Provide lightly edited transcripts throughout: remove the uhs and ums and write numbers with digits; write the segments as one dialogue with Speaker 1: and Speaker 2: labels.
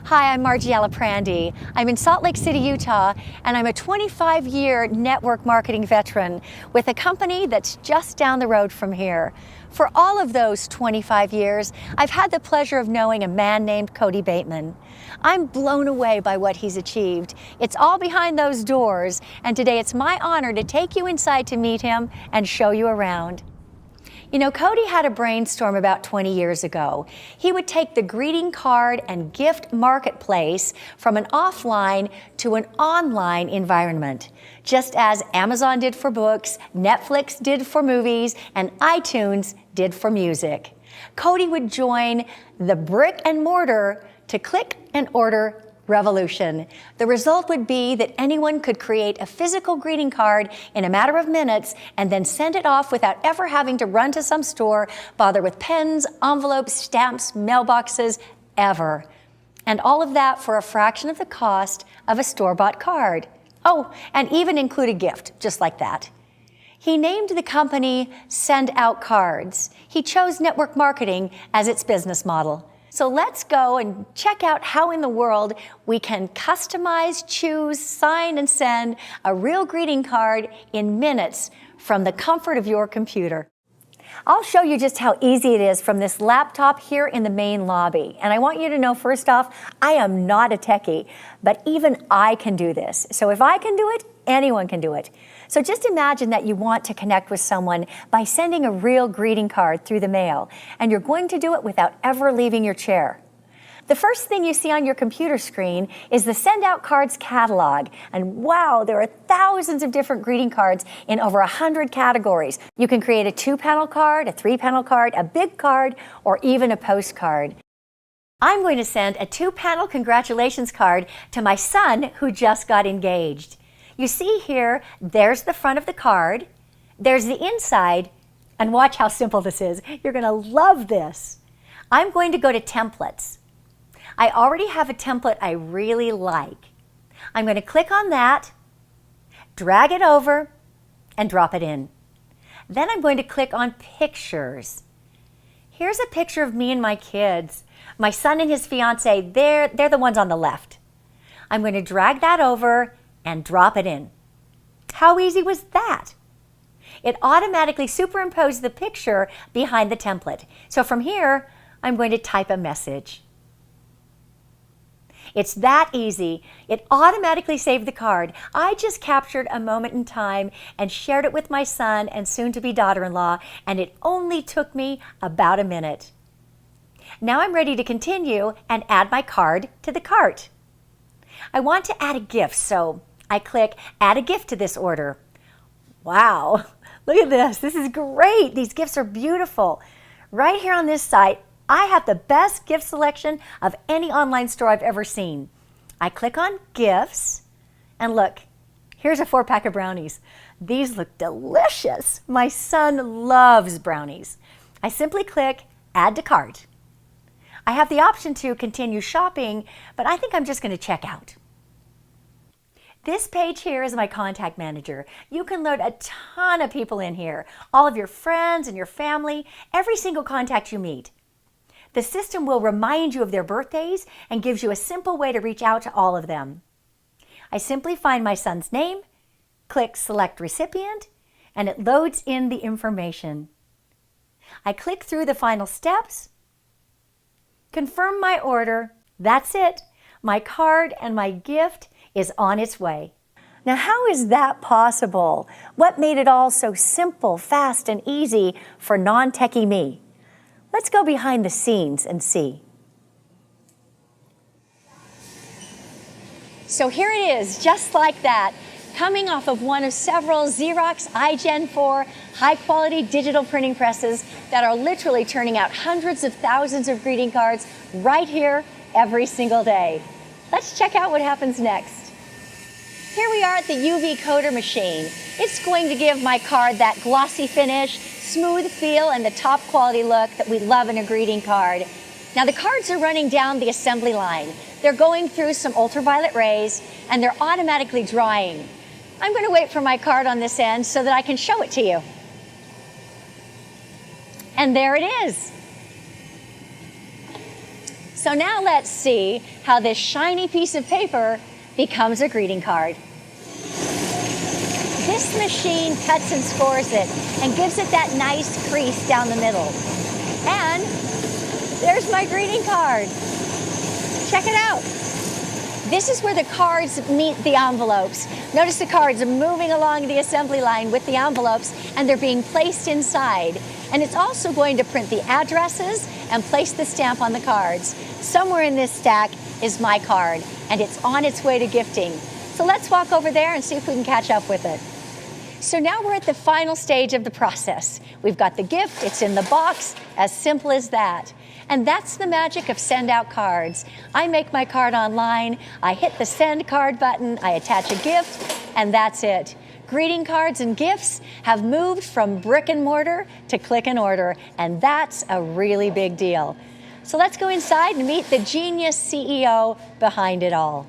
Speaker 1: Hi, I'm Margiela Prandy. I'm in Salt Lake City, Utah, and I'm a 25-year network marketing veteran with a company that's just down the road from here. For all of those 25 years, I've had the pleasure of knowing a man named Cody Bateman. I'm blown away by what he's achieved. It's all behind those doors, and today it's my honor to take you inside to meet him and show you around. You know, Cody had a brainstorm about 20 years ago. He would take the greeting card and gift marketplace from an offline to an online environment, just as Amazon did for books, Netflix did for movies, and iTunes did for music. Cody would join the brick and mortar to click and order revolution. The result would be that anyone could create a physical greeting card in a matter of minutes and then send it off without ever having to run to some store, bother with pens, envelopes, stamps, mailboxes, ever. And all of that for a fraction of the cost of a store-bought card. Oh, and even include a gift, just like that. He named the company SendOutCards. He chose network marketing as its business model. So let's go and check out how in the world we can customize, choose, sign, and send a real greeting card in minutes from the comfort of your computer. I'll show you just how easy it is from this laptop here in the main lobby. And I want you to know, first off, I am not a techie, but even I can do this. So if I can do it, anyone can do it. So just imagine that you want to connect with someone by sending a real greeting card through the mail, and you're going to do it without ever leaving your chair. The first thing you see on your computer screen is the SendOutCards catalog. And wow, there are thousands of different greeting cards in over 100 categories. You can create a 2-panel card, a 3-panel card, a big card, or even a postcard. I'm going to send a 2-panel congratulations card to my son who just got engaged. You see here, there's the front of the card, there's the inside, and watch how simple this is. You're going to love this. I'm going to go to templates. I already have a template I really like. I'm going to click on that, drag it over, and drop it in. Then I'm going to click on pictures. Here's a picture of me and my kids. My son and his fiance, they're the ones on the left. I'm going to drag that over and drop it in. How easy was that? It automatically superimposed the picture behind the template. So from here, I'm going to type a message. It's that easy. It automatically saved the card. I just captured a moment in time and shared it with my son and soon-to-be daughter-in-law, and it only took me about a minute. Now I'm ready to continue and add my card to the cart. I want to add a gift, so I click Add a Gift to this order. Wow, look at this. This is great. These gifts are beautiful. Right here on this site, I have the best gift selection of any online store I've ever seen. I click on Gifts, and look, here's a 4-pack of brownies. These look delicious. My son loves brownies. I simply click Add to Cart. I have the option to continue shopping, but I think I'm just going to check out. This page here is my contact manager. You can load a ton of people in here, all of your friends and your family, every single contact you meet. The system will remind you of their birthdays and gives you a simple way to reach out to all of them. I simply find my son's name, click Select Recipient, and it loads in the information. I click through the final steps, confirm my order. That's it. My card and my gift is on its way. Now, how is that possible? What made it all so simple, fast, and easy for non-techie me? Let's go behind the scenes and see. So here it is, just like that, coming off of one of several Xerox iGen 4 high-quality digital printing presses that are literally turning out hundreds of thousands of greeting cards right here every single day. Let's check out what happens next. Here we are at the UV coder machine. It's going to give my card that glossy finish, smooth feel, and the top quality look that we love in a greeting card. Now the cards are running down the assembly line. They're going through some ultraviolet rays, and they're automatically drying. I'm going to wait for my card on this end so that I can show it to you. And there it is. So now let's see how this shiny piece of paper becomes a greeting card. This machine cuts and scores it and gives it that nice crease down the middle. And there's my greeting card. Check it out. This is where the cards meet the envelopes. Notice the cards are moving along the assembly line with the envelopes, and they're being placed inside. And it's also going to print the addresses and place the stamp on the cards. Somewhere in this stack is my card, and it's on its way to gifting. So let's walk over there and see if we can catch up with it. So now we're at the final stage of the process. We've got the gift, it's in the box, as simple as that. And that's the magic of SendOutCards. I make my card online, I hit the send card button, I attach a gift, and that's it. Greeting cards and gifts have moved from brick and mortar to click and order, and that's a really big deal. So let's go inside and meet the genius CEO behind it all.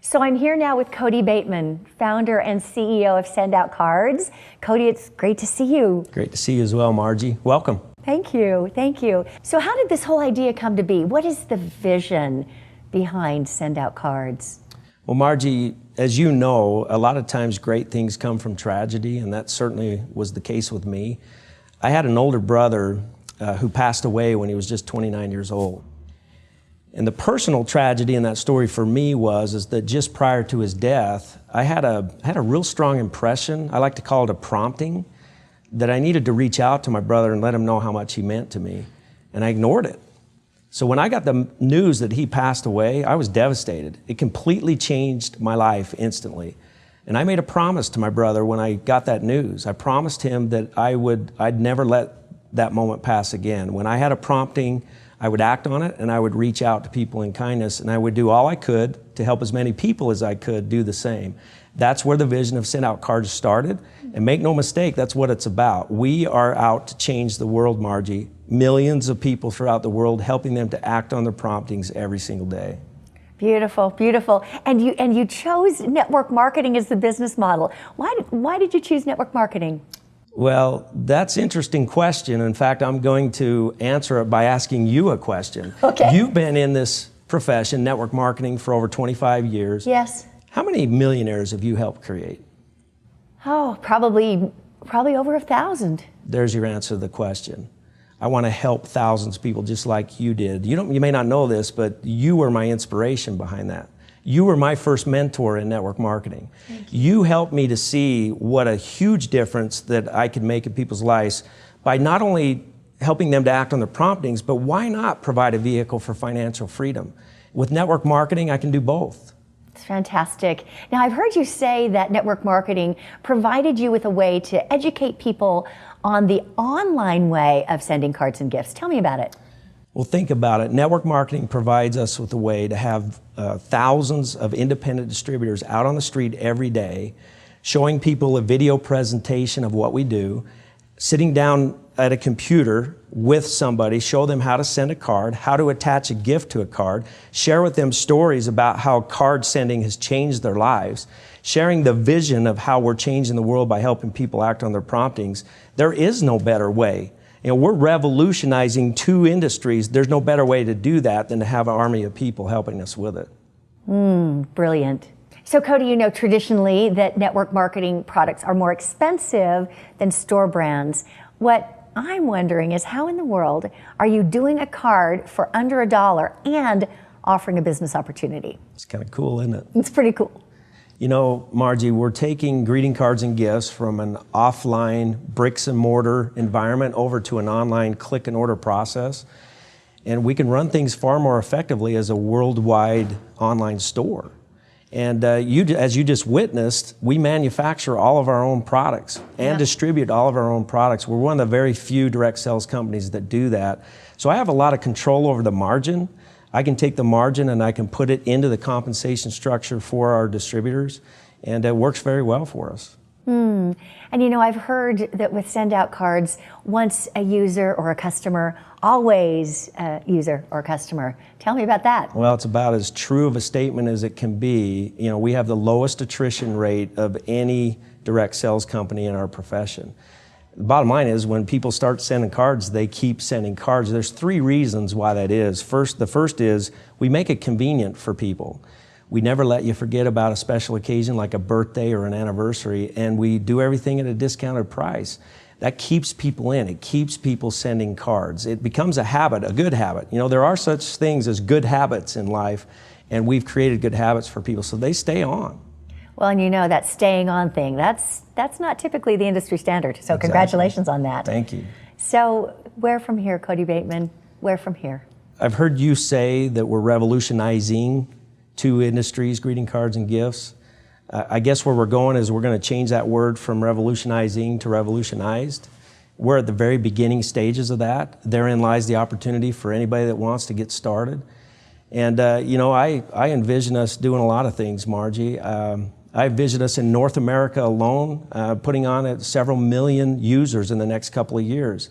Speaker 1: So I'm here now with Cody Bateman, founder and CEO of SendOutCards. Cody, it's great to see you.
Speaker 2: Great to see you as well, Margie. Welcome.
Speaker 1: Thank you, thank you. So how did this whole idea come to be? What is the vision behind SendOutCards?
Speaker 2: Well, Margie, as you know, a lot of times great things come from tragedy, and that certainly was the case with me. I had an older brother who passed away when he was just 29 years old. And the personal tragedy in that story for me is that just prior to his death, I had a real strong impression, I like to call it a prompting, that I needed to reach out to my brother and let him know how much he meant to me. And I ignored it. So when I got the news that he passed away, I was devastated. It completely changed my life instantly. And I made a promise to my brother when I got that news. I promised him that I'd never let that moment pass again. When I had a prompting, I would act on it, and I would reach out to people in kindness, and I would do all I could to help as many people as I could do the same. That's where the vision of SendOutCards started, and make no mistake, that's what it's about. We are out to change the world, Margie. Millions of people throughout the world, helping them to act on their promptings every single day.
Speaker 1: Beautiful, beautiful. And you chose network marketing as the business model. Why did you choose network marketing?
Speaker 2: Well, that's an interesting question. In fact, I'm going to answer it by asking you a question.
Speaker 1: Okay.
Speaker 2: You've been in this profession, network marketing, for over 25 years.
Speaker 1: Yes.
Speaker 2: How many millionaires have you helped create?
Speaker 1: Oh, probably over 1,000.
Speaker 2: There's your answer to the question. I want to help thousands of people just like you did. You may not know this, but you were my inspiration behind that. You were my first mentor in network marketing. You helped me to see what a huge difference that I could make in people's lives by not only helping them to act on their promptings, but why not provide a vehicle for financial freedom? With network marketing, I can do both.
Speaker 1: It's fantastic. Now, I've heard you say that network marketing provided you with a way to educate people on the online way of sending cards and gifts. Tell me about it.
Speaker 2: Well, think about it. Network marketing provides us with a way to have thousands of independent distributors out on the street every day, showing people a video presentation of what we do, sitting down at a computer with somebody, show them how to send a card, how to attach a gift to a card, share with them stories about how card sending has changed their lives, sharing the vision of how we're changing the world by helping people act on their promptings. There is no better way. You know, we're revolutionizing two industries. There's no better way to do that than to have an army of people helping us with it.
Speaker 1: Brilliant. So Cody, you know traditionally that network marketing products are more expensive than store brands. What I'm wondering is how in the world are you doing a card for under $1 and offering a business opportunity?
Speaker 2: It's kind of cool, isn't it?
Speaker 1: It's pretty cool.
Speaker 2: You know, Margie, we're taking greeting cards and gifts from an offline bricks and mortar environment over to an online click and order process. And we can run things far more effectively as a worldwide online store. And as you just witnessed, we manufacture all of our own products and distribute all of our own products. We're one of the very few direct sales companies that do that. So I have a lot of control over the margin. I can take the margin and I can put it into the compensation structure for our distributors, and it works very well for us.
Speaker 1: And you know, I've heard that with SendOutCards, once a user or a customer, always a user or customer. Tell me about that.
Speaker 2: Well, it's about as true of a statement as it can be. You know, we have the lowest attrition rate of any direct sales company in our profession. The bottom line is when people start sending cards, they keep sending cards. There's 3 reasons why that is. The first is we make it convenient for people. We never let you forget about a special occasion like a birthday or an anniversary, and we do everything at a discounted price. That keeps people in. It keeps people sending cards. It becomes a habit, a good habit. You know, there are such things as good habits in life, and we've created good habits for people, so they stay on.
Speaker 1: Well, and you know that staying on thing, that's not typically the industry standard. So
Speaker 2: Exactly.
Speaker 1: Congratulations on that.
Speaker 2: Thank you.
Speaker 1: So where from here, Cody Bateman? Where from here?
Speaker 2: I've heard you say that we're revolutionizing 2 industries, greeting cards and gifts. I guess where we're going is we're going to change that word from revolutionizing to revolutionized. We're at the very beginning stages of that. Therein lies the opportunity for anybody that wants to get started. And you know, I envision us doing a lot of things, Margie. I envision us in North America alone putting on several million users in the next couple of years.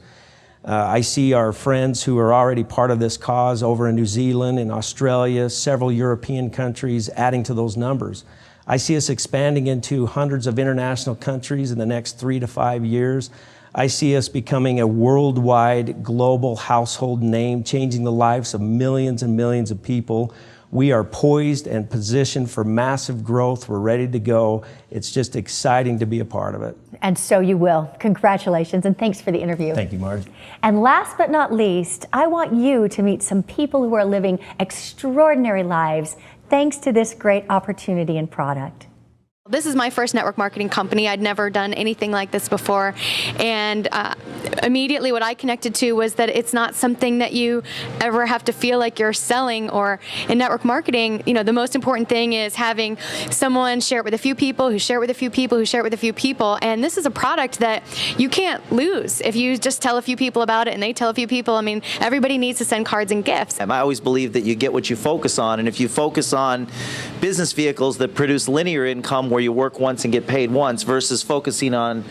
Speaker 2: I see our friends who are already part of this cause over in New Zealand, in Australia, several European countries adding to those numbers. I see us expanding into hundreds of international countries in the next 3 to 5 years. I see us becoming a worldwide global household name, changing the lives of millions and millions of people. We are poised and positioned for massive growth. We're ready to go. It's just exciting to be a part of it.
Speaker 1: And so you will. Congratulations, and thanks for the interview.
Speaker 2: Thank you, Margie.
Speaker 1: And last but not least, I want you to meet some people who are living extraordinary lives thanks to this great opportunity and product.
Speaker 3: This is my first network marketing company. I'd never done anything like this before, and immediately what I connected to was that it's not something that you ever have to feel like you're selling. Or in network marketing, you know, the most important thing is having someone share it with a few people, who share it with a few people, who share it with a few people, and this is a product that you can't lose if you just tell a few people about it and they tell a few people. I mean, everybody needs to send cards and gifts.
Speaker 4: I always believe that you get what you focus on, and if you focus on business vehicles that produce linear income where you work once and get paid once versus focusing on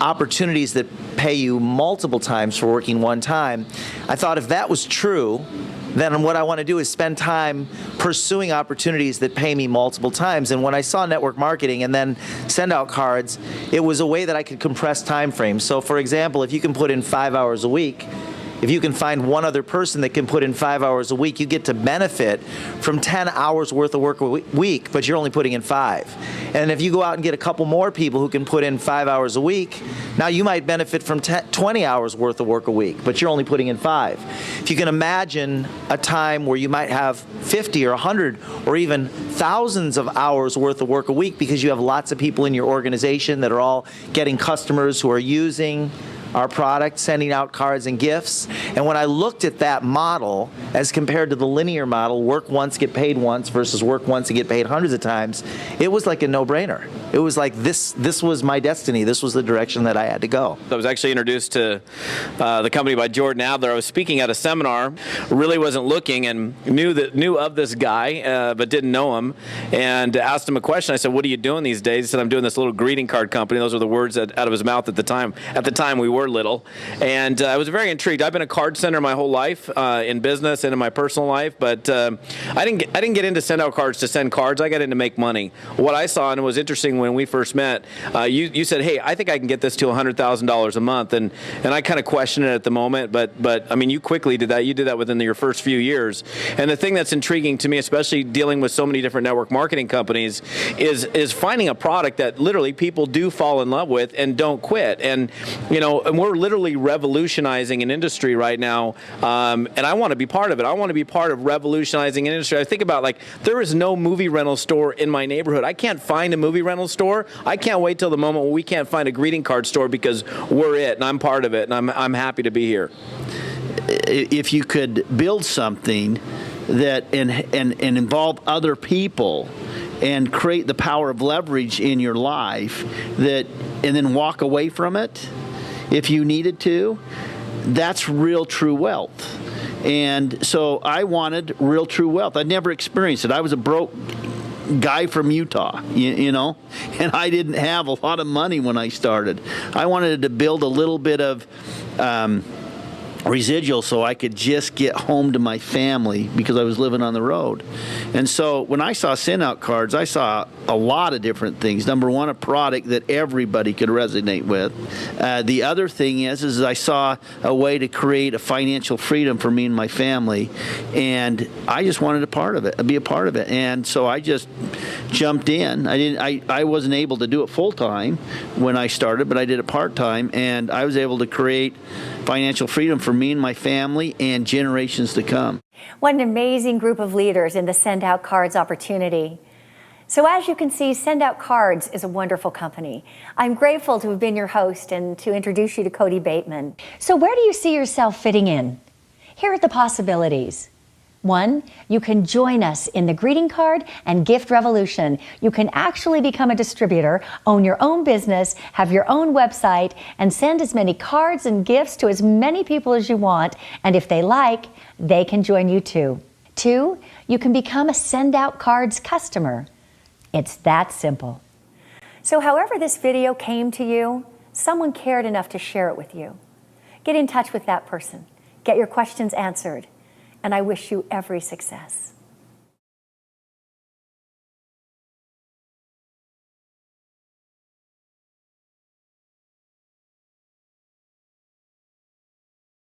Speaker 4: opportunities that pay you multiple times for working one time, I thought if that was true, then what I want to do is spend time pursuing opportunities that pay me multiple times. And when I saw network marketing and then SendOutCards, it was a way that I could compress time frames. So for example, if you can put in 5 hours a week, if you can find one other person that can put in 5 hours a week, you get to benefit from 10 hours worth of work a week, but you're only putting in 5. And if you go out and get a couple more people who can put in 5 hours a week, now you might benefit from 20 hours worth of work a week, but you're only putting in 5. If you can imagine a time where you might have 50 or 100 or even thousands of hours worth of work a week because you have lots of people in your organization that are all getting customers who are using our product, sending out cards and gifts. And when I looked at that model as compared to the linear model, work once, get paid once versus work once and get paid hundreds of times, it was like a no-brainer. It was like this was my destiny. This was the direction that I had to go.
Speaker 5: I was actually introduced to the company by Jordan Adler. I was speaking at a seminar, really wasn't looking, and knew of this guy, but didn't know him, and asked him a question. I said, "What are you doing these days?" He said, "I'm doing this little greeting card company." Those were the words out of his mouth at the time. At the time, we were little, and I was very intrigued. I've been a card sender my whole life, in business and in my personal life, but I didn't get into SendOutCards to send cards. I got in to make money. What I saw, and it was interesting when we first met, you said, "Hey, I think I can get this to $100,000 a month," and I kind of questioned it at the moment, but I mean, you quickly did that. You did that within your first few years. And the thing that's intriguing to me, especially dealing with so many different network marketing companies, is finding a product that literally people do fall in love with and don't quit. And and we're literally revolutionizing an industry right now, and I want to be part of it. I want to be part of revolutionizing an industry. I think about, like, there is no movie rental store in my neighborhood. I can't find a movie rental store. I can't wait till the moment when we can't find a greeting card store, because we're it, and I'm part of it, and I'm happy to be here.
Speaker 6: If you could build something that and involve other people and create the power of leverage in your life, and then walk away from it if you needed to, that's real true wealth. And so I wanted real true wealth. I'd never experienced it. I was a broke guy from Utah, and I didn't have a lot of money when I started. I wanted to build a little bit of residual so I could just get home to my family because I was living on the road. And so when I saw SendOutCards, I saw a lot of different things. Number one, a product that everybody could resonate with. The other thing is I saw a way to create a financial freedom for me and my family, and I just wanted to be a part of it. And so I just jumped in. I wasn't able to do it full time when I started, but I did it part time, and I was able to create financial freedom for me and my family and generations to come.
Speaker 1: What an amazing group of leaders in the SendOutCards opportunity. So as you can see, SendOutCards is a wonderful company. I'm grateful to have been your host and to introduce you to Cody Bateman. So where do you see yourself fitting in? Here are the possibilities. 1, you can join us in the greeting card and gift revolution. You can actually become a distributor, own your own business, have your own website, and send as many cards and gifts to as many people as you want. And if they like, they can join you too. 2, you can become a SendOutCards customer. It's that simple. So however this video came to you, someone cared enough to share it with you. Get in touch with that person. Get your questions answered. And I wish you every success.